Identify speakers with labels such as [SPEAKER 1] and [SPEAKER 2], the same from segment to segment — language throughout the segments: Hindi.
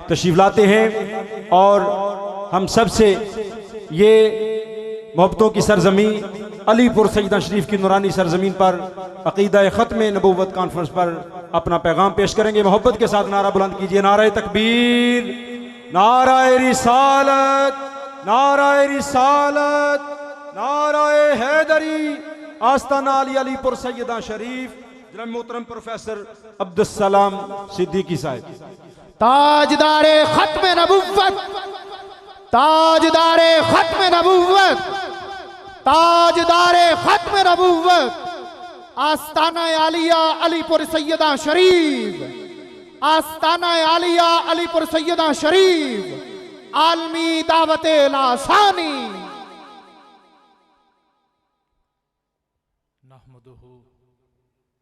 [SPEAKER 1] तशरीफ़ लाते हैं और हम सब से ये मोहब्बतों की सरजमी अलीपुर सैयदा शरीफ की नूरानी सरजमीन पर अकीदा ख़त्म नबूवत कॉन्फ्रेंस पर अपना पैगाम पेश करेंगे। मोहब्बत के साथ नारा बुलंद कीजिए, नारा तकबीर, नारा रिसालत, नारा रिसालत, नारा हैदरी। आस्ताना अलीपुर सैयदा शरीफ जनाब मोहतरम प्रोफेसर अब्दुस्सलाम सिद्दीकी साहब।
[SPEAKER 2] ताजदारे खत्म नबुव्वत, ताजदारे खत्म नबुव्वत, ताजदारे खत्म नबुव्वत, आस्ताना आलिया अलीपुर सैयदा शरीफ, आस्ताना आलिया अलीपुर सैयदा शरीफ, आलमी दावते लासानी।
[SPEAKER 3] नहमदुहु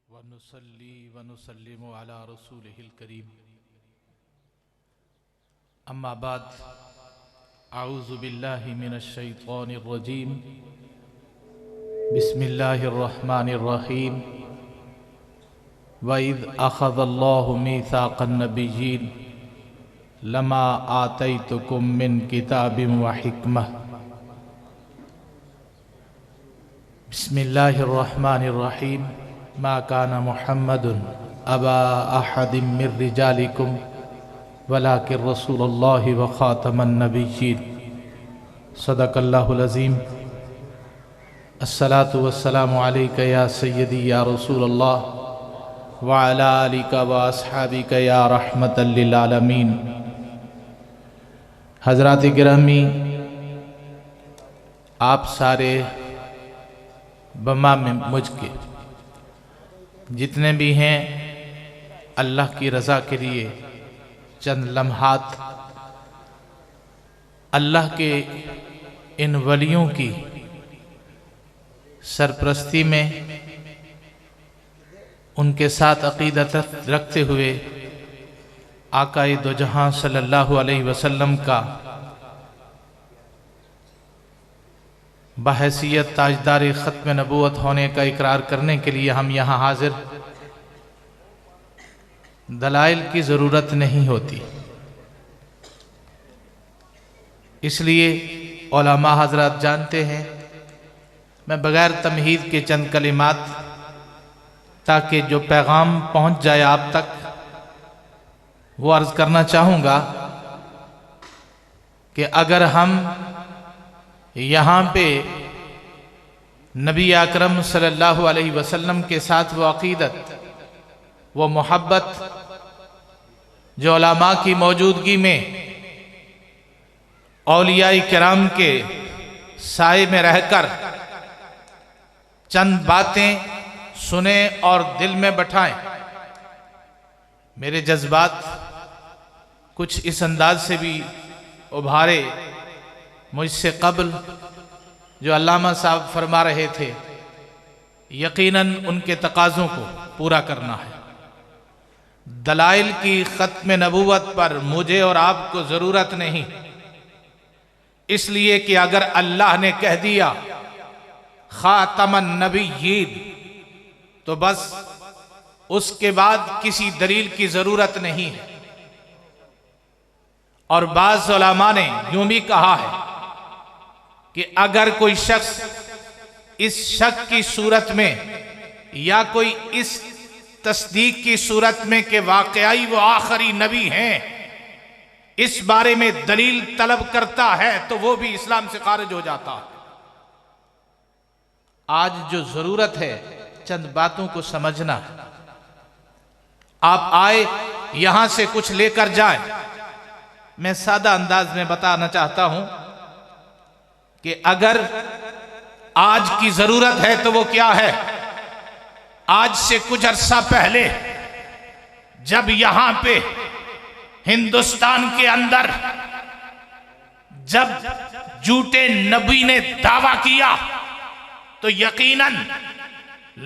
[SPEAKER 3] व नुसल्ली व नुसल्लिमु अला रसूलिहिल करीम। अम्मा बाद, अऊज़ु बिल्लाहि मिनश शैतानिर रजीम। बिस्मिल्लाहिर रहमानिर रहीम। व इज़ अख़ज़ल्लाहु मीसाक़न नबिय्यीन लमा आतैतुकुम मिन किताबिन व हिकमह। बिस्मिल्लाहिर्रहमानिर्रहीम। मा काना मुहम्मदुन अबा अहदिम मिर रिजालिकुम वलाकिन रसूलुल्लाहि व खातमन नबिय्यीन। सदक़ल्लाहुल अज़ीम। अस्सलातु वस्सलामु अलैका या सय्यदी या रसूलल्लाह व अला आलिका व अस्हाबिका या रहमतल लिल आलमीन। हज़रात गिरामी, आप सारे बमा में मुझ के जितने भी हैं, अल्लाह की रज़ा के लिए चंद लम्हात अल्लाह के इन वलियों की सरपरस्ती में उनके साथ अक़ीदत रखते हुए आकाए दो जहां सल्लल्लाहु अलैहि वसल्लम का बहैसियत ताजदार ख़त्म नबूवत होने का इकरार करने के लिए हम यहाँ हाजिर। दलाइल की ज़रूरत नहीं होती, इसलिए उलमा हज़रात जानते हैं। मैं बग़ैर तमहीद के चंद कलिमात, ताकि जो पैगाम पहुँच जाए आप तक, वो अर्ज़ करना चाहूँगा कि अगर हम यहाँ पे नबी अकरम सल्लल्लाहु अलैहि वसल्लम के साथ वो अक़ीदत, वो मोहब्बत जो उलमा की मौजूदगी में औलियाए किराम के साए में रहकर चंद बातें सुने और दिल में बैठाएं। मेरे जज्बात कुछ इस अंदाज से भी उभारे मुझसे कबल जो अल्लामा साहब फरमा रहे थे, यकीनन उनके तकाज़ों को पूरा करना है। दलाइल की ख़त्म नबूवत पर मुझे और आपको ज़रूरत नहीं, इसलिए कि अगर अल्लाह ने कह दिया ख़ातमन नबिय्यीन, तो बस उसके बाद किसी दलील की ज़रूरत नहीं है। और बाज़ उलमा ने यूं भी कहा है कि अगर कोई शख्स इस शक की सूरत में या कोई इस तस्दीक की सूरत में कि वाकई वो आखिरी नबी हैं, इस बारे में दलील तलब करता है, तो वो भी इस्लाम से खारिज हो जाता है। आज जो जरूरत है चंद बातों को समझना। आप आए यहां से कुछ लेकर जाएं। मैं सादा अंदाज में बताना चाहता हूं कि अगर आज की जरूरत है तो वो क्या है। आज से कुछ अरसा पहले जब यहां पे हिंदुस्तान के अंदर जब झूठे नबी ने दावा किया, तो यकीनन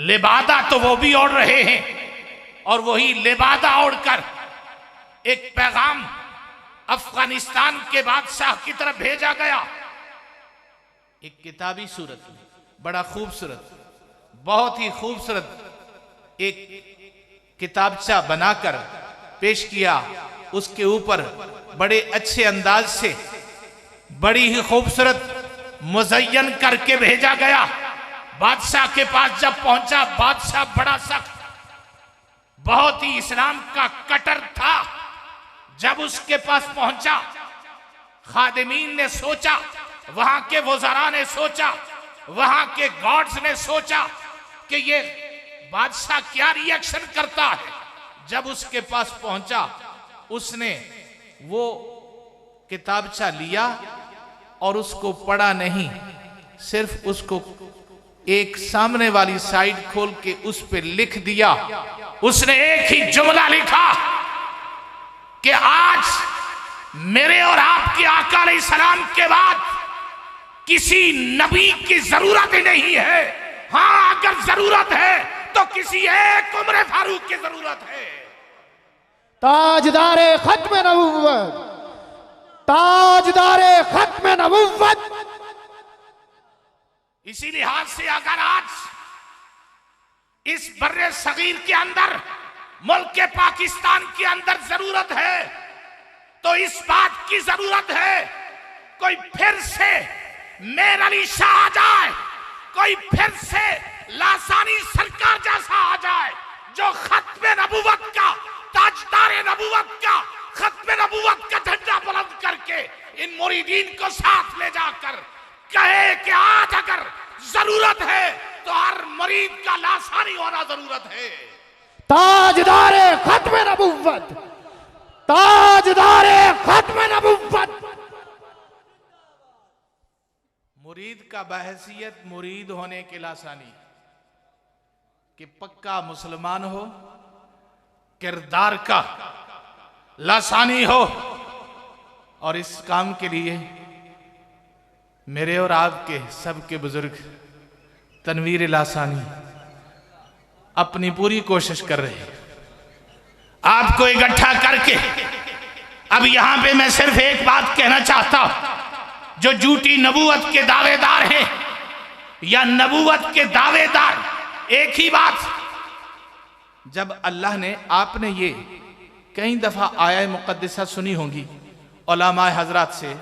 [SPEAKER 3] लिबादा तो वो भी ओढ़ रहे हैं, और वही लिबादा ओढ़कर एक पैगाम अफगानिस्तान के बादशाह की तरफ भेजा गया। एक किताबी सूरत में बड़ा खूबसूरत, बहुत ही खूबसूरत एक किताबचा बनाकर पेश किया। उसके ऊपर बड़े अच्छे अंदाज से बड़ी ही खूबसूरत मुज़य्यन करके भेजा गया। बादशाह के पास जब पहुंचा, बादशाह बड़ा सख्त, बहुत ही इस्लाम का कटर था। जब उसके पास पहुंचा, खादिमीन ने सोचा, वहां के वज़रा ने सोचा, वहां के गार्ड्स ने सोचा कि ये बादशाह क्या रिएक्शन करता है। जब उसके पास पहुंचा, उसने वो किताबचा लिया और उसको पढ़ा नहीं, सिर्फ उसको एक सामने वाली साइड खोल के उस पे लिख दिया। उसने एक ही जुमला लिखा कि आज मेरे और आपके आका अलैहिस्सलाम के बाद किसी नबी की जरूरत ही नहीं है। हाँ, अगर जरूरत है तो किसी एक उम्र फारूक की जरूरत है।
[SPEAKER 2] ताजदारे खत्म नबुव्वत, ताजदारे खत्म नबुव्वत।
[SPEAKER 3] इसी लिहाज से अगर आज इस बर्रे सगीर के अंदर, मुल्क के पाकिस्तान के अंदर जरूरत है, तो इस बात की जरूरत है कोई फिर से मेर अली शाह आ जाए, कोई फिर से लासानी सरकार जैसा आ जाए, जो खत्म नबुव्वत का, ताजदारे नबुव्वत का, खत्म नबुव्वत का झंडा बुलंद करके इन मुरीदीन को साथ ले जाकर कहे कि आज अगर जरूरत है तो हर मुरीद का लासानी होना जरूरत है।
[SPEAKER 2] ताजदारे खत्म नबुव्वत, ताजदारे खत्म नबुव्वत।
[SPEAKER 3] मुरीद का बहैसियत मुरीद होने के लासानी कि पक्का मुसलमान हो, किरदार का लासानी हो। और इस काम के लिए मेरे और आपके सबके बुजुर्ग तनवीर लासानी अपनी पूरी कोशिश कर रहे हैं आपको इकट्ठा करके। अब यहां पे मैं सिर्फ एक बात कहना चाहता हूं, जो झूठी नबूवत के दावेदार हैं या नबूवत के दावेदार, एक ही बात, जब अल्लाह ने, आपने ये कई दफा आया मुकद्दसा सुनी होंगी उलमा हजरात से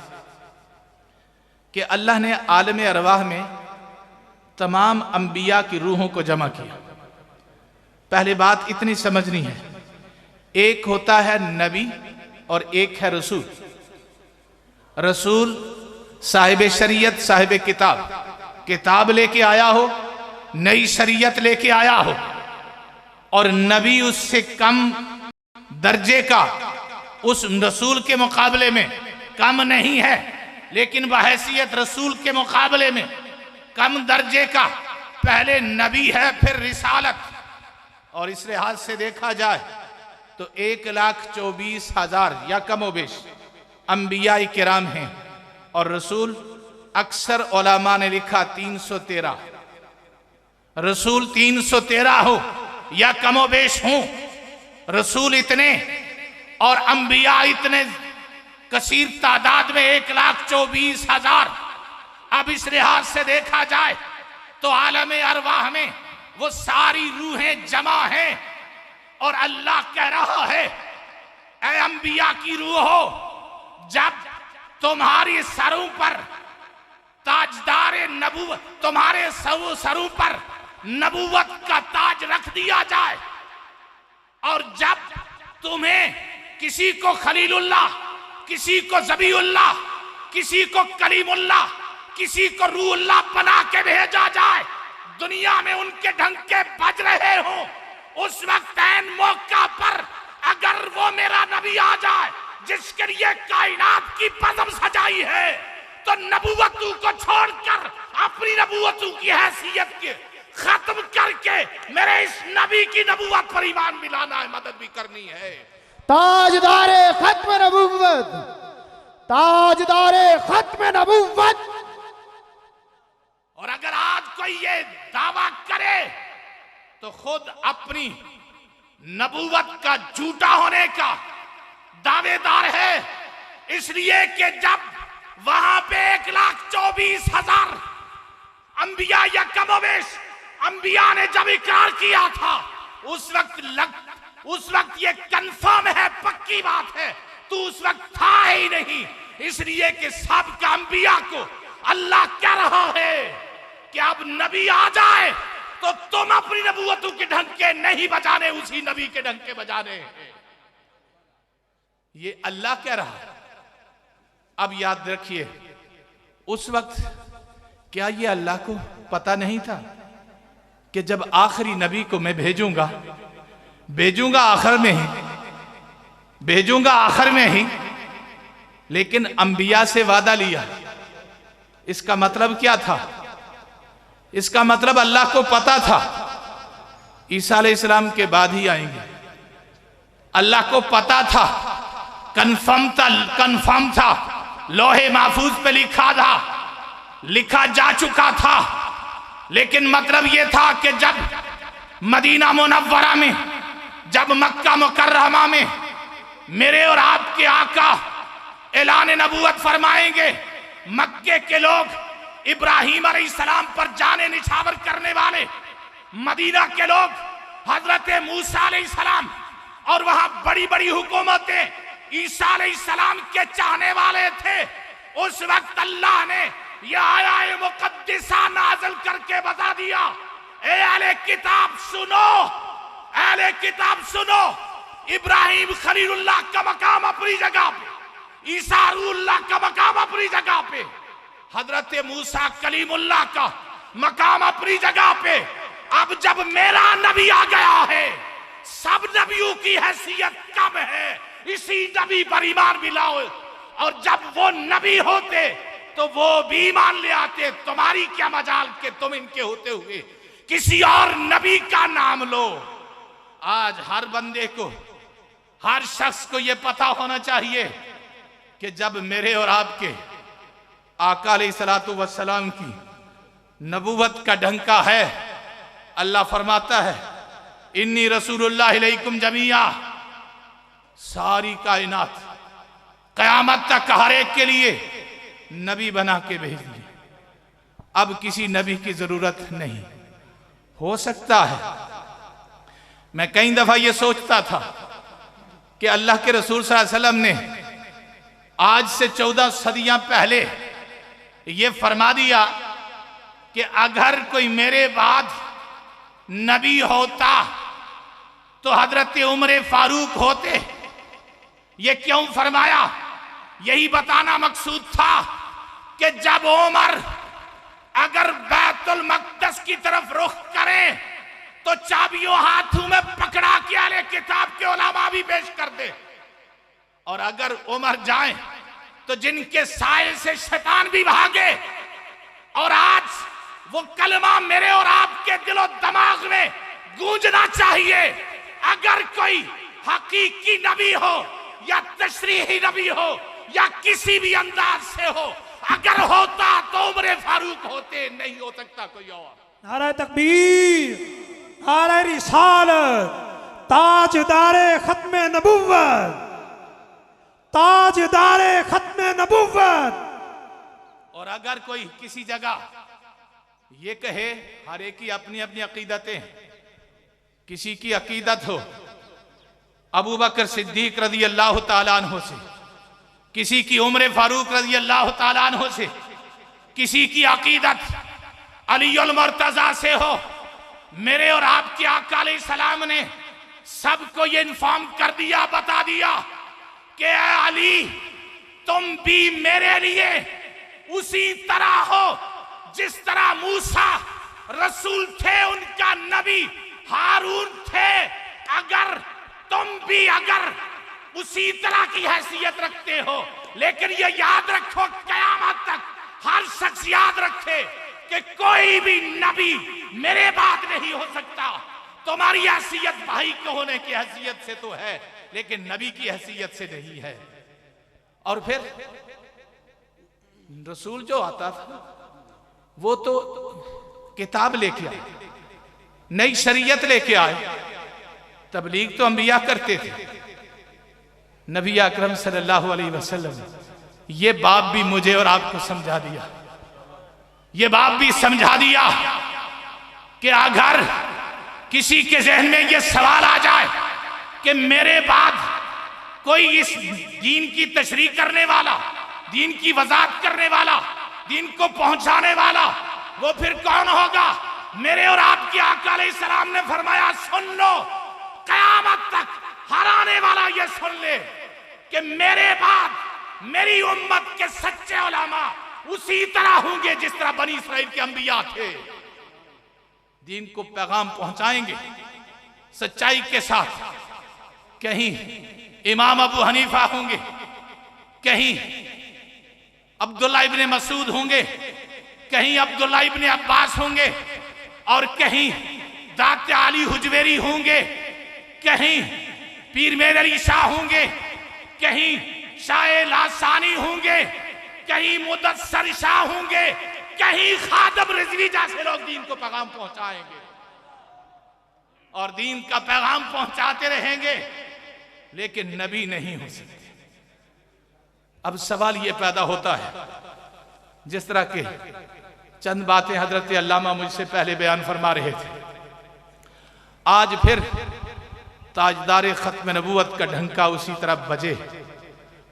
[SPEAKER 3] कि अल्लाह ने आलम अरवाह में तमाम अंबिया की रूहों को जमा किया। पहली बात इतनी समझनी है, एक होता है नबी और एक है रसूल। रसूल साहिब शरीयत, साहिब किताब, किताब लेके आया हो, नई शरीयत लेके आया हो। और नबी उससे कम दर्जे का, उस रसूल के मुकाबले में कम नहीं है, लेकिन बहैसियत रसूल के मुकाबले में कम दर्जे का पहले नबी है, फिर रिसालत। और इस लिहाज से देखा जाए तो 1,24,000 या कमोबेश अंबिया किराम हैं, और रसूल अक्सर उलमा ने लिखा 313। रसूल 313 हो या कमोबेश हो, रसूल इतने और अंबिया इतने कसीर तादाद में 1,24,000। अब इस लिहाज से देखा जाए तो आलम अरवाह में वो सारी रूहें जमा हैं, और अल्लाह कह रहा है, ऐ अंबिया की रूह हो, जब तुम्हारी सरों पर ताजदारे नबूवत, तुम्हारे सरों पर नबूवत का ताज रख दिया जाए, और जब तुम्हें किसी को खलीलुल्लाह, किसी को ज़बीउल्लाह, किसी को कलीमुल्लाह, किसी को रूहुल्लाह बना के भेजा जाए, दुनिया में उनके ढंके बज रहे हो, उस वक्त ऐन मौका पर अगर वो मेरा नबी आ जाए जिसके लिए कायनात की बज़म सजाई है, तो नबूवतों को छोड़कर अपनी नबूवतों की हैसियत के खत्म करके मेरे इस नबी की नबूवत पर ईमान मिलाना है, मदद भी करनी है।
[SPEAKER 2] ताजदारे खत्म नबुव्वत, ताजदारे खत्म नबुव्वत।
[SPEAKER 3] और अगर आज कोई ये दावा करे तो खुद अपनी नबूवत का झूठा होने का दावेदार है, इसलिए कि जब वहां पे 1,24,000 अंबिया या कमोवेश अंबिया ने जब इकरार किया था, उस वक्त ये कंफर्म है, पक्की बात है तू उस वक्त था ही नहीं, इसलिए कि सबका अंबिया को अल्लाह कह रहा है कि अब नबी आ जाए तो तुम अपनी नबूवतों के ढंके नहीं बजाने, उसी नबी के ढंके बजाने हैं। ये अल्लाह कह रहा है। अब याद रखिए, उस वक्त क्या ये अल्लाह को पता नहीं था कि जब आखिरी नबी को मैं भेजूंगा आखिर में ही, लेकिन अंबिया से वादा लिया। इसका मतलब क्या था? इसका मतलब अल्लाह को पता था ईसा अलैहिस्सलाम के बाद ही आएंगे। अल्लाह को पता था, कन्फर्म था, लोहे महफूज पे लिखा जा चुका था। लेकिन मतलब यह था कि जब मदीना मुनव्वरा में, जब मक्का मुकर्रमा में मेरे और आपके आका ऐलान नबूवत फरमाएंगे, मक्के के लोग इब्राहिम अलैहिस्सलाम पर जाने निछावर करने वाले, मदीना के लोग हजरत मूसा अलैहिस्सलाम और वहां बड़ी बड़ी हुकूमतें ईसा अलैहिस्सलाम के चाहने वाले थे। उस वक्त अल्लाह ने यह आया मुकद्दिसा नाज़िल करके बता दिया, ए अहले किताब सुनो, इब्राहिम खलीलुल्लाह का मकाम अपनी जगह पे, ईसा रूहुल्लाह का मकाम अपनी जगह पे, हजरत मूसा कलीमुल्लाह का मकाम अपनी जगह पे। अब जब मेरा नबी आ गया है, सब नबियों की हैसियत कम है, इसी नबी पर ईमान भी लाओ। और जब वो नबी होते तो वो भी ईमान ले आते। तुम्हारी क्या मजाल के तुम इनके होते हुए किसी और नबी का नाम लो। आज हर बंदे को, हर शख्स को यह पता होना चाहिए कि जब मेरे और आपके आका अलैहिस्सलातु वस्सलाम की नबूवत का डंका है, अल्लाह फरमाता है इन्नी रसूलुल्लाह इलैकुम जमीआ, सारी कायनात कयामत तक हर एक के लिए नबी बना के भेज दिए। अब किसी नबी की जरूरत नहीं। हो सकता है, मैं कई दफा यह सोचता था कि अल्लाह के रसूल सल्लल्लाहु अलैहि वसल्लम ने आज से 14 सदियां पहले यह फरमा दिया कि अगर कोई मेरे बाद नबी होता तो हजरत उमर फारूक होते। ये क्यों फरमाया? यही बताना मकसूद था कि जब उमर अगर बैतुल मक़दस की तरफ रुख करें तो चाबियों हाथों में पकड़ा के अहले किताब के उलमा भी पेश कर दे, और अगर उमर जाए तो जिनके साए से शैतान भी भागे। और आज वो कलमा मेरे और आपके दिलो दिमाग में गूंजना चाहिए। अगर कोई हकीकी नबी हो या तशरीही नबी हो या किसी भी अंदाज से हो, अगर होता तो उमर फारूक होते, नहीं हो सकता कोई और।
[SPEAKER 4] नारा तकबीर, नारा रिसालत, ताजदारे खत्मे नबुव्वत, ताजदारे खत्मे नबुव्वत।
[SPEAKER 3] और अगर कोई किसी जगह ये कहे, हर एक की अपनी अपनी अकीदतें, किसी की अकीदत हो अबू बकर सिद्दीक रज़ी अल्लाह ताला अन्हु से, किसी की उमर फारूक रज़ी अल्लाह ताला अन्हु से, किसी की अकीदत अली उल मुर्तजा से हो, मेरे और आपके आका अलैहिस्सलाम ने सबको ये इन्फॉर्म कर दिया, बता दिया कि अली तुम भी मेरे लिए उसी तरह हो जिस तरह मूसा रसूल थे, उनका नबी हारून थे। अगर तुम भी अगर उसी तरह की हैसियत रखते हो, लेकिन ये याद रखो कयामत तक हर शख्स याद रखे कि कोई भी नबी मेरे बाद नहीं हो सकता। तुम्हारी हैसियत भाई के होने की हैसियत से तो है, लेकिन नबी की हैसियत से नहीं है। और फिर रसूल जो आता था वो तो किताब लेके आए, नई शरीयत लेके आए। तबलीग तो अंबिया करते थे। नबी अकरम सल्लल्लाहु अलैहि वसल्लम ये बाप भी मुझे और आपको समझा दिया, ये बाप भी समझा दिया कि अगर किसी के जहन में ये सवाल आ जाए कि मेरे बाद कोई इस दीन की तशरीह करने वाला, दीन की वजाहत करने वाला, दीन को पहुंचाने वाला, वो फिर कौन होगा? मेरे और आपके आका अलैहिस्सलाम ने फरमाया, सुन लो, कयामत तक हर आने वाला ये सुन ले कि मेरे बाद मेरी उम्मत के सच्चे उलमा उसी तरह होंगे जिस तरह बनी इस्राइल के अंबिया थे। दीन को पैगाम पहुंचाएंगे सच्चाई के साथ। कहीं इमाम अबू हनीफा होंगे, कहीं अब्दुल्ला इब्ने मसूद होंगे, कहीं अब्दुल्ला इब्ने अब्बास होंगे, और कहीं दाते अली हुजवेरी होंगे, कहीं पीर मेर अली शाह होंगे, कहीं शाह लासानी होंगे, कहीं मुदस्सर शाह होंगे, कहीं खादम रिजवी जैसे लोग दीन को पैगाम पहुंचाएंगे और दीन का पैगाम पहुंचाते रहेंगे, लेकिन नबी नहीं हो सकते। अब सवाल यह पैदा होता है, जिस तरह के चंद बातें हजरत अल्लामा मुझसे पहले बयान फरमा रहे थे, आज फिर ताजदार खत्म नबूवत का ढंका उसी तरह बजे।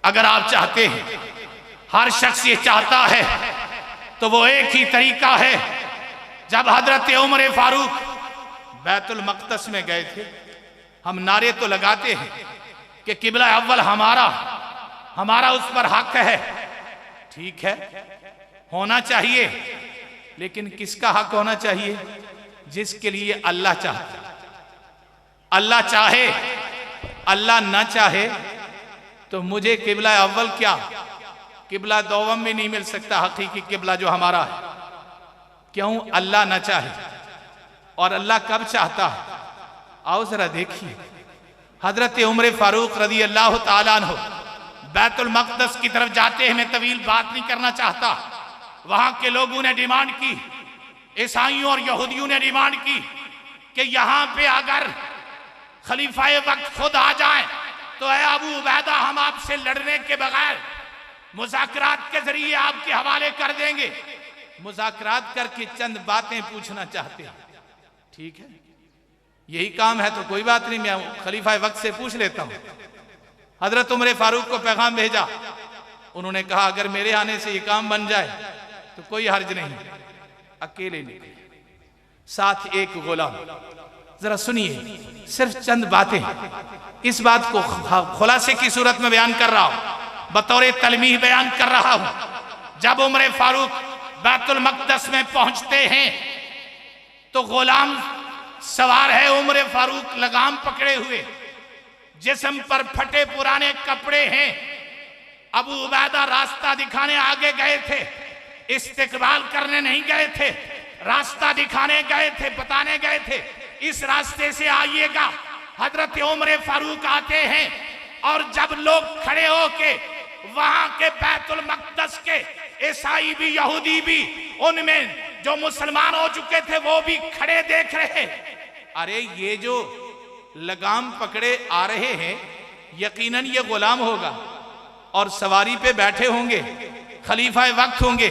[SPEAKER 3] अगर आप चाहते हैं, हर शख्स ये चाहता है, तो वो एक ही तरीका है। जब हजरत उमर फारूक बैतुल मक़दस में गए थे, हम नारे तो लगाते हैं कि किबला अव्वल हमारा उस पर हक है, ठीक है, होना चाहिए, लेकिन किसका हक होना चाहिए? जिसके लिए अल्लाह चाहता। अल्लाह चाहे, अल्लाह ना चाहे तो मुझे किबला अव्वल क्या, किबला दोवम में नहीं मिल सकता हकीकी किबला जो हमारा है। क्यों? अल्लाह ना चाहे। और अल्लाह कब चाहता है? आओ जरा देखिए, हजरत उमर फारूक रजी अल्लाह ताला अन्हु बैतुल मक़दस की तरफ जाते हैं। मैं तवील बात नहीं करना चाहता। वहां के लोगों ने डिमांड की, ईसाइयों और यहूदियों ने डिमांड की कि यहां पे अगर खलीफाए वक्त खुद आ जाए तो ऐ अबू उबैदा, हम आपसे लड़ने के बगैर मुज़ाकरात के जरिए आपके हवाले कर देंगे। मुज़ाकरात करके चंद बातें पूछना चाहते हैं, ठीक है, यही काम है तो कोई बात नहीं, मैं खलीफाए वक्त से पूछ लेता हूं। हजरत उमर फारूक को पैगाम भेजा। उन्होंने कहा अगर मेरे आने से ये काम बन जाए तो कोई हर्ज नहीं। अकेले निकले, साथ एक गुलाम। जरा सुनिए, सिर्फ चंद बातें, इस बात को खुलासे की सूरत में बयान कर रहा हूं, बतौर तलमीह बयान कर रहा हूं। जब उमर फारूक बैतुल मक़दस में पहुंचते हैं तो गुलाम सवार है, उमर फारूक लगाम पकड़े हुए, जिस्म पर फटे पुराने कपड़े हैं। अबू उबैदा रास्ता दिखाने आगे गए थे, इस्तिकबाल करने नहीं गए थे, रास्ता दिखाने गए थे, बताने गए थे इस रास्ते से आइएगा। हजरत उमर फारूक आते हैं और जब लोग खड़े होके वहां के बैतुल मक़दस के ईसाई भी, यहूदी भी, उनमें जो मुसलमान हो चुके थे वो भी खड़े देख रहे। अरे ये जो लगाम पकड़े आ रहे हैं, यकीनन ये गुलाम होगा और सवारी पे बैठे होंगे, खलीफा वक्त होंगे,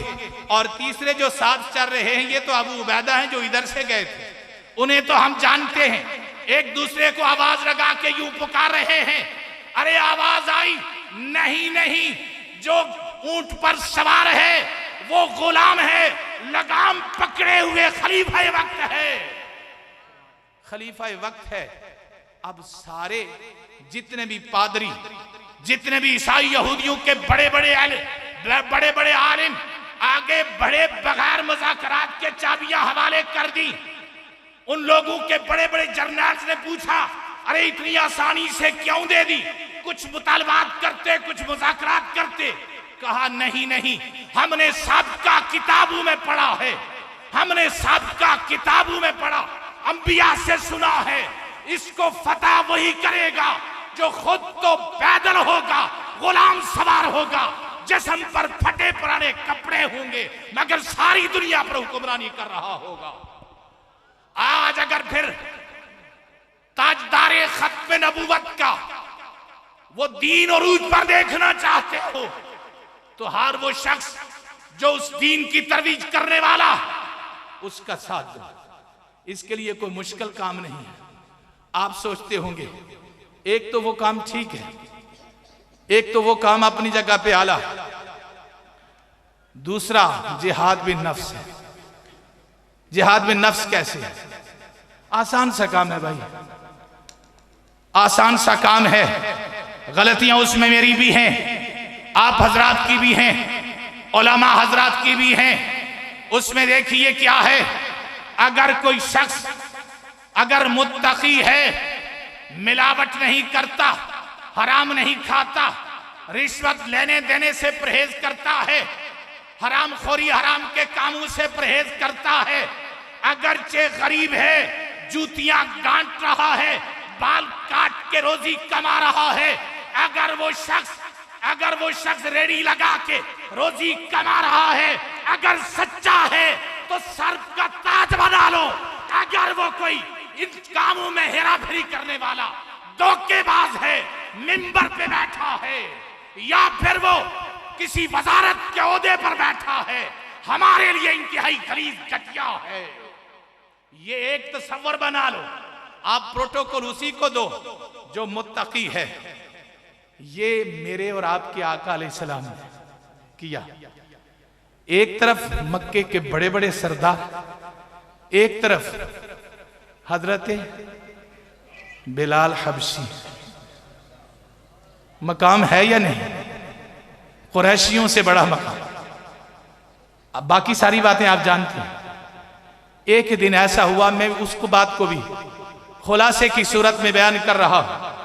[SPEAKER 3] और तीसरे जो साथ चल रहे हैं ये तो अबू उबैदा हैं जो इधर से गए थे। उन्हें तो हम जानते हैं, एक दूसरे को आवाज लगा के यूं पुकार रहे हैं। अरे आवाज आई, नहीं नहीं, जो ऊंट पर सवार है वो गुलाम है, लगाम पकड़े हुए खलीफा वक्त है, खलीफा वक्त है। अब सारे जितने भी पादरी, जितने भी ईसाई यहूदियों के बड़े बड़े आलिम आगे बढ़े, बगैर मुज़ाकरात के चाबियां हवाले कर दी। उन लोगों के बड़े बड़े जर्नल्स ने पूछा, अरे इतनी आसानी से क्यों दे दी? कुछ मुतालबात करते, कुछ मुज़ाकरात करते। कहा नहीं नहीं, हमने साबिका किताबों में पढ़ा है, हमने साबिका किताबों में पढ़ा, अंबिया से सुना है, इसको फतह वही करेगा जो खुद तो पैदल होगा, गुलाम सवार होगा, जिस्म पर फटे पुराने कपड़े होंगे, मगर सारी दुनिया पर हुक्मरानी कर रहा होगा। आज अगर फिर ताजदारे खत्म नबूवत का वो दीन और उरूज पर देखना चाहते हो तो हर वो शख्स जो उस दीन की तरवीज करने वाला, उसका साथ दो। इसके लिए कोई मुश्किल काम नहीं है। आप सोचते होंगे एक तो वो काम ठीक है, एक तो वो काम अपनी जगह पे आला, दूसरा जिहाद बिन नफ्स है। जिहाद बिन नफ्स कैसे है? आसान सा काम है भाई, आसान सा काम है। गलतियां उसमें मेरी भी हैं, आप हजरात की भी हैं, उलमा हजरात की भी हैं। उसमें देखिए क्या है, अगर कोई शख्स अगर मुत्तकी है, मिलावट नहीं करता, हराम नहीं खाता, रिश्वत लेने देने से परहेज करता है, हराम खोरी हराम के कामों से परहेज करता है, अगरचे गरीब है, जूतियां गांट रहा है, बाल काट के रोजी कमा रहा है, अगर वो शख्स रेडी लगा के रोजी कमा रहा है, अगर सच्चा है तो सर का ताज बना लो। अगर वो कोई इन कामों में हेराफेरी करने वाला धोखेबाज है, मिंबर पे बैठा है, या फिर वो किसी वजारत के ओहदे पर बैठा है, हमारे लिए इंतहाई गलीज घटिया है। ये एक तस्वर बना लो, आप प्रोटोकॉल उसी को दो जो मुत्तकी है। ये मेरे और आपके आका अलैहिस्सलाम ने किया। एक तरफ मक्के के बड़े बड़े सरदार, एक तरफ हजरत बिलाल हबशी। मकाम है या नहीं? कुरैशियों से बड़ा मकाम। अब बाकी सारी बातें आप जानते हैं। एक दिन ऐसा हुआ, मैं उसको बात को भी खुलासे की सूरत में बयान कर रहा हूं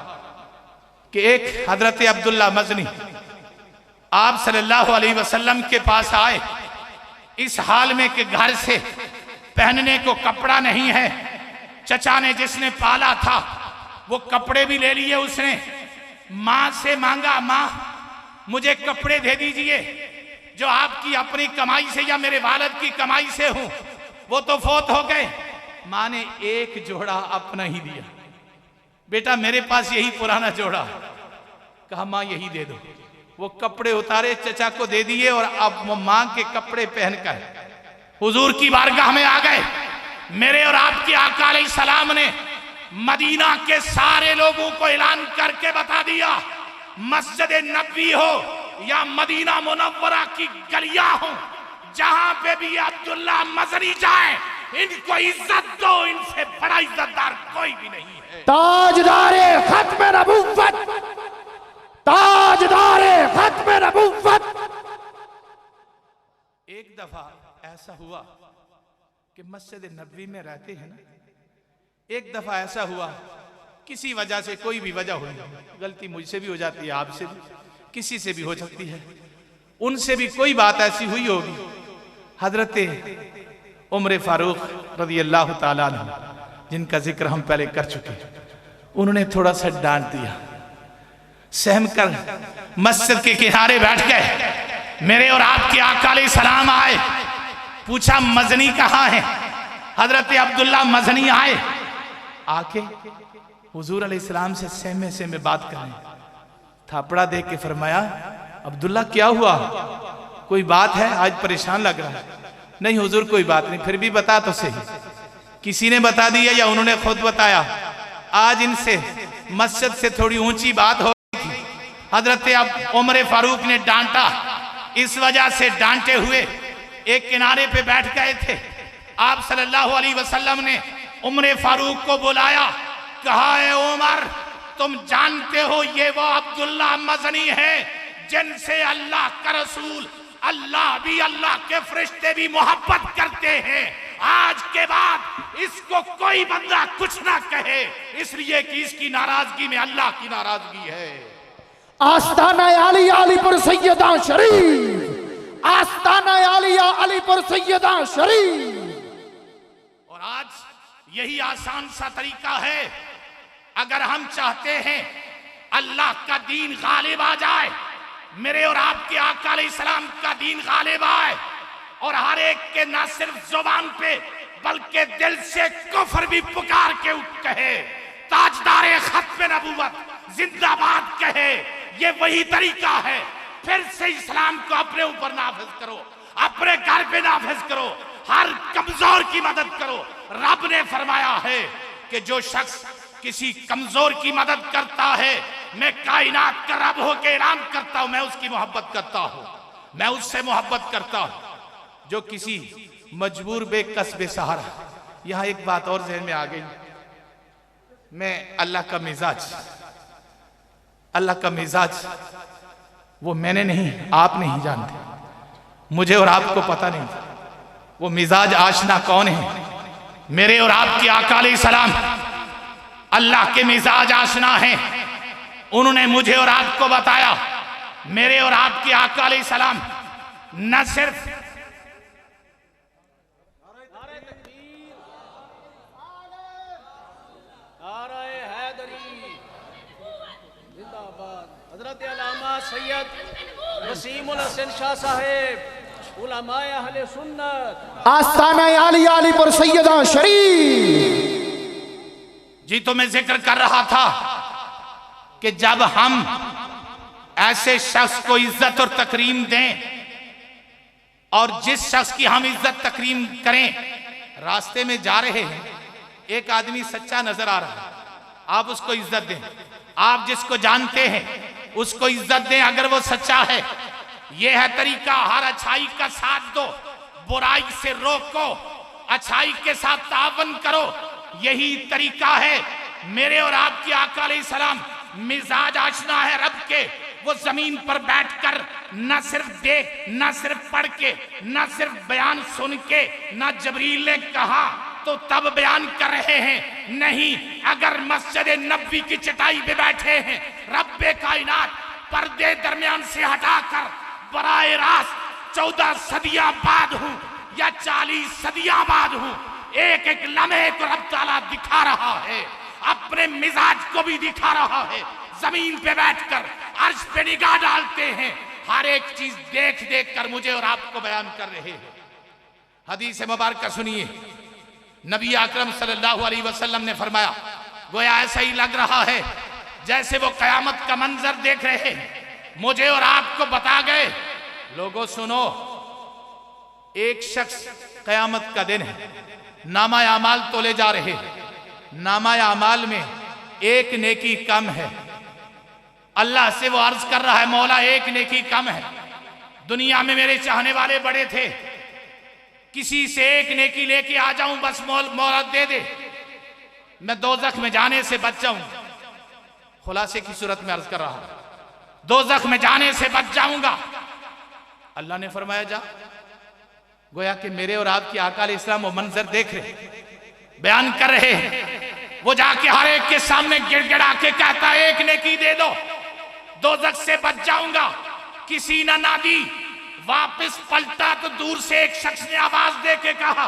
[SPEAKER 3] कि एक हजरत अब्दुल्ला मजनी आप सल्लल्लाहु अलैहि वसल्लम के पास आए, इस हाल में कि घर से पहनने को कपड़ा नहीं है। चचा ने जिसने पाला था वो कपड़े भी ले लिए उसने। मां से मांगा, मां मुझे कपड़े दे दीजिए जो आपकी अपनी कमाई से या मेरे वालिद की कमाई से हो, वो तो फौत हो गए। मां ने एक जोड़ा अपना ही दिया, बेटा मेरे पास यही पुराना जोड़ा। कहा मां यही दे दो। वो कपड़े उतारे, चचा को दे दिए और अब वो मां के कपड़े पहनकर हुजूर की बारगाह में आ गए। मेरे और आपके आका अलैहिस्सलाम ने मदीना के सारे लोगों को ऐलान करके बता दिया, मस्जिद नबवी हो या मदीना मुनव्वरा की गलियां हो, जहां पे भी अब्दुल्ला मजनी जाए, इनको इज्जत दो, इनसे बड़ा इज्जतदार कोई भी नहीं है।
[SPEAKER 2] ताजदारे खत्म नबुव्वत, ताजदारे खत्म नबुव्वत।
[SPEAKER 3] एक दफा ऐसा हुआ कि मस्जिद नबवी में रहते हैं ना, एक दफा ऐसा हुआ किसी वजह से, कोई भी वजह हुई, गलती मुझसे भी हो जाती है, आपसे भी, किसी से भी हो सकती है, उनसे भी कोई बात ऐसी हुई होगी। हजरत उमर फारूक रज़ी अल्लाह ताला अन्हु, जिनका जिक्र हम पहले कर चुके, उन्होंने थोड़ा सा डांट दिया। सहम कर मस्जिद के किनारे बैठ गए। मेरे और आपके आका अलैहिस्सलाम आए, पूछा मजनी कहाँ है? हजरत अब्दुल्ला मजनी आए, आके हुजूर अलैहिस्सलाम से सहमे सहमे बात करें, थापड़ा दे के फरमाया, अब्दुल्ला क्या हुआ, कोई बात है, आज परेशान लग रहा है? नहीं हुजूर कोई बात नहीं। फिर भी बता तो सही, किसी ने बता दिया या उन्होंने खुद बताया? आज इनसे मस्जिद से थोड़ी ऊंची बात हो गई थी, हजरत उमर फारूक ने डांटा, इस वजह से डांटे हुए एक किनारे पे बैठ गए थे। आप सल्लल्लाहु अलैहि वसल्लम ने उमर फारूक को बुलाया, कहा है उमर तुम जानते हो ये वो अब्दुल्ला मजनी है जिनसे अल्लाह का रसूल, अल्लाह भी, अल्लाह के फरिश्ते भी मोहब्बत करते हैं। आज के बाद इसको कोई बंदा कुछ ना कहे, इसलिए कि इसकी नाराजगी में अल्लाह की नाराजगी है।
[SPEAKER 2] आस्ताना आलिया अलीपुर सैयदा शरीफ, आस्ताना आलिया अलीपुर सैयदा शरीफ।
[SPEAKER 3] और आज यही आसान सा तरीका है, अगर हम चाहते हैं अल्लाह का दीन गालिब आ जाए, मेरे और आपके आका अलैहिस्सलाम का दीन गालिब आए, और हर एक के ना सिर्फ जुबान पे बल्कि दिल से कुफ्र भी पुकार के उठ कहे, ताजदारे खत्म नबूवत जिंदाबाद कहे, ये वही तरीका है। फिर से इस्लाम को अपने ऊपर नाफिज करो, अपने घर पे नाफिज करो, हर कमजोर की मदद करो। रब ने फरमाया है कि जो शख्स किसी कमजोर की मदद करता है मैं कायनात का रब होकर ऐलान करता हूं, मैं उसकी मोहब्बत करता हूं, मैं उससे मोहब्बत करता हूं जो किसी मजबूर बेकस बेसहारा। यहां एक बात और ज़हन में आ गई, मैं अल्लाह का मिजाज वो मैंने नहीं, आप नहीं जानते, मुझे और आपको पता नहीं वो मिजाज आशना कौन है। मेरे और आपके आका अलैहिस्सलाम अल्लाह के मिजाज आशना हैं। उन्होंने मुझे और आपको बताया। मेरे और आपके आका अलैहिस्सलाम न सिर्फ
[SPEAKER 5] हजरत अल्लामा सैयद वसीमुल हसन शाह साहेब उलमाए अहले सुन्नत
[SPEAKER 2] आस्ताना आलिया अलीपुर सैयदा शरीफ।
[SPEAKER 3] जी तो मैं जिक्र कर रहा था कि जब हम ऐसे शख्स को इज्जत और तकरीम दें और जिस शख्स की हम इज्जत तकरीम करें, रास्ते में जा रहे हैं, एक आदमी सच्चा नजर आ रहा है, आप उसको इज्जत दें। आप जिसको जानते हैं उसको इज्जत दें अगर वो सच्चा है। यह है तरीका। हर अच्छाई का साथ दो, बुराई से रोको, अच्छाई के साथ तावन करो, यही तरीका है। मेरे और आपके आका अलैहिस्सलाम मिजाज आशना है रब के। वो जमीन पर बैठकर न सिर्फ देख, न सिर्फ पढ़ के, न सिर्फ बयान सुन के, न जबरील ने कहा तो तब बयान कर रहे हैं, नहीं, अगर मस्जिद नबी की चटाई पे बैठे हैं, रब्बे कायनात पर्दे दरमियान से हटाकर बराए रास्त 14 सदियां बाद हूं या 40 सदियां बाद हूं, एक एक लम्हे को रब ताला दिखा रहा है, अपने मिजाज को भी दिखा रहा है। जमीन पे बैठकर अर्श पे निगाह डालते हैं, हर एक चीज देख देख कर मुझे और आपको बयान कर रहे हैं। हदीस मुबारक सुनिए, नबी अकरम सल्लल्लाहु अलैहि वसल्लम ने फरमाया, गोया ऐसा ही लग रहा है जैसे वो कयामत का मंजर देख रहे हैं, मुझे और आपको बता गए। लोगों सुनो, एक शख्स कयामत का दिन है, नामा अमाल तोले जा रहे हैं, नामा अमाल में एक नेकी कम है। अल्लाह से वो अर्ज कर रहा है, मौला एक नेकी कम है। दुनिया में मेरे चाहने वाले बड़े थे, किसी से एक नेकी लेके आ जाऊं बस मोहलत दे दे, मैं दोजख में जाने से बच जाऊं। खुलासे की सूरत में अर्ज कर रहा हूं, दोजख में जाने से बच जाऊंगा। अल्लाह ने फरमाया जा। गोया कि मेरे और आपकी आका अलैहिस्सलाम वो मंजर देख रहे, बयान कर रहे हैं। वो जाके हर एक के सामने गिड़गिड़ा के कहता है, एक नेकी दे दो, दोजख से बच जाऊंगा। किसी ना नादी, वापस पलटा तो दूर से एक शख्स ने आवाज दे के कहा,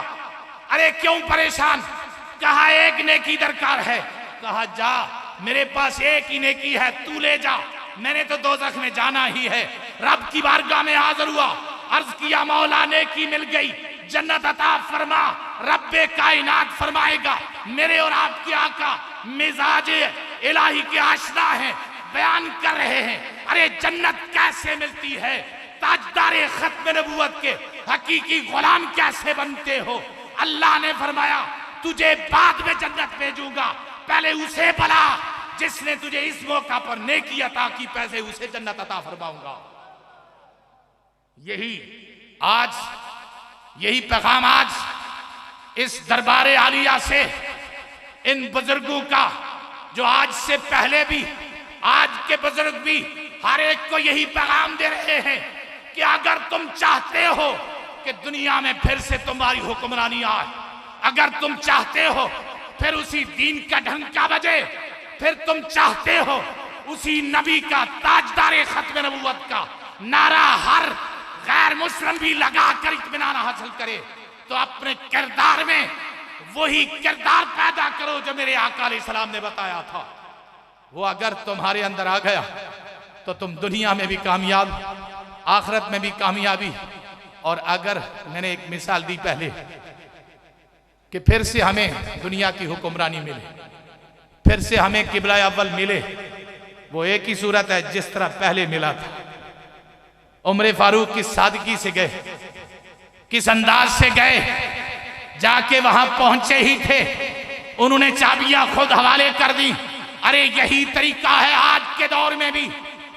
[SPEAKER 3] अरे क्यों परेशान? कहा एक नेकी दरकार है। कहा जा, मेरे पास एक ही नेकी है, तू ले जा, मैंने तो दोजख में जाना ही है। रब की बारगाह में हाजिर हुआ, अर्ज किया, मौला नेकी मिल गई, जन्नत अता फरमा। रब्बे कायनात फरमाएगा, मेरे और आपके आका मिजाज इलाही के आशना है, बयान कर रहे हैं, अरे जन्नत कैसे मिलती है, ताजदारे खत्म नबूवत के हकीकी गुलाम कैसे बनते हो। अल्लाह ने फरमाया, तुझे बाद में जन्नत भेजूंगा, पहले उसे भला जिसने तुझे इस मौका पर नेकी अता की, पैसे उसे जन्नत अता फरमाऊंगा। यही पैगाम आज इस दरबारे आलिया से इन बुजुर्गों का, जो आज से पहले भी, आज के बुजुर्ग भी हर एक को यही पैगाम दे रहे हैं कि अगर तुम चाहते हो कि दुनिया में फिर से तुम्हारी हुक्मरानी आए, अगर तुम चाहते हो फिर उसी दीन का ढंका बजे, फिर तुम चाहते हो उसी नबी का, ताजदारे खत्म नबूवत का नारा हर गैर मुस्लिम भी लगाकर इत्मीनान हासिल करे, तो अपने किरदार में वही किरदार पैदा करो जो मेरे आका अलैहिस्सलाम ने बताया था। वो अगर तुम्हारे अंदर आ गया तो तुम दुनिया में भी कामयाब, आखिरत में भी कामयाबी। और अगर मैंने एक मिसाल दी पहले कि फिर से हमें दुनिया की हुक्मरानी मिले, फिर से हमें किबला अव्वल मिले, वो एक ही सूरत है जिस तरह पहले मिला था। उमर फारूक की सादगी से गए, किस अंदाज से गए, जाके वहां पहुंचे ही थे, उन्होंने चाबियां खुद हवाले कर दी, अरे यही तरीका है आज के दौर में भी।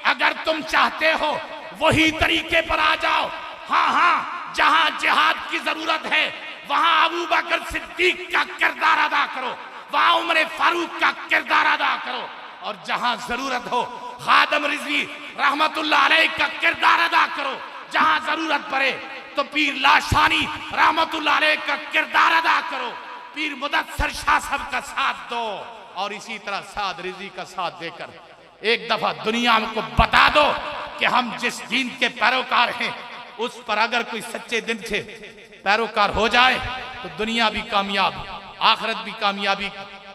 [SPEAKER 3] अगर तुम चाहते हो वही तरीके पर आ जाओ। हाँ हाँ, जहां जिहाद की जरूरत है वहां अबू बकर सिद्दीक का किरदार अदा करो, वहां उमर फारूक का किरदार अदा करो, और जहां जरूरत हो खादम रिजवी रहमतुल्लाह अलैह का किरदार अदा करो। जहां जरूरत पड़े तो पीर लाशानी रहमतुल्लाह अलैह का किरदार अदा करो। पीर मुदस्सर शाह साहब का साथ दो, और इसी तरह साद रिजवी का साथ देकर एक दफा दुनिया को बता दो कि हम जिस दीन के पैरोकार हैं उस पर अगर कोई सच्चे दिन से पैरोकार हो जाए तो दुनिया भी कामयाब, आखिरत भी कामयाबी